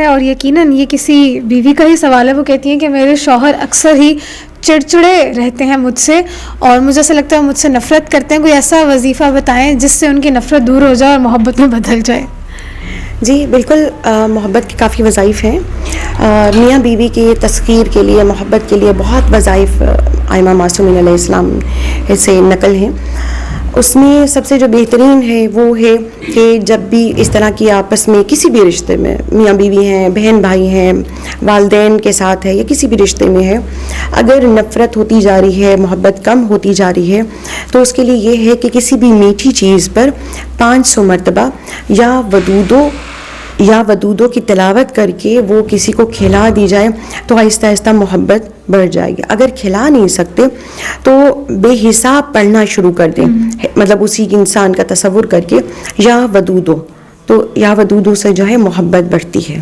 اور یقیناً یہ کسی بیوی کا ہی سوال ہے. وہ کہتی ہیں کہ میرے شوہر اکثر ہی چڑچڑے رہتے ہیں مجھ سے اور مجھے ایسا لگتا ہے مجھ سے نفرت کرتے ہیں. کوئی ایسا وظیفہ بتائیں جس سے ان کی نفرت دور ہو جائے اور محبت میں بدل جائے. جی بالکل، محبت کے کافی وظائف ہیں. میاں بیوی کی تسخیر کے لیے، محبت کے لیے بہت وظائف ائمہ معصومین علیہ السلام سے نقل ہیں. اس میں سب سے جو بہترین ہے وہ ہے کہ جب بھی اس طرح کی آپس میں کسی بھی رشتے میں، میاں بیوی ہیں، بہن بھائی ہیں، والدین کے ساتھ ہے یا کسی بھی رشتے میں ہے، اگر نفرت ہوتی جا رہی ہے، محبت کم ہوتی جا رہی ہے، تو اس کے لیے یہ ہے کہ کسی بھی میٹھی چیز پر 500 مرتبہ یا ودودوں کی تلاوت کر کے وہ کسی کو کھلا دی جائے تو آہستہ آہستہ محبت بڑھ جائے گی. اگر کھلا نہیں سکتے تو بے حساب پڑھنا شروع کر دیں، مطلب اسی انسان کا تصور کر کے یا ودودوں سے جو ہے محبت بڑھتی ہے.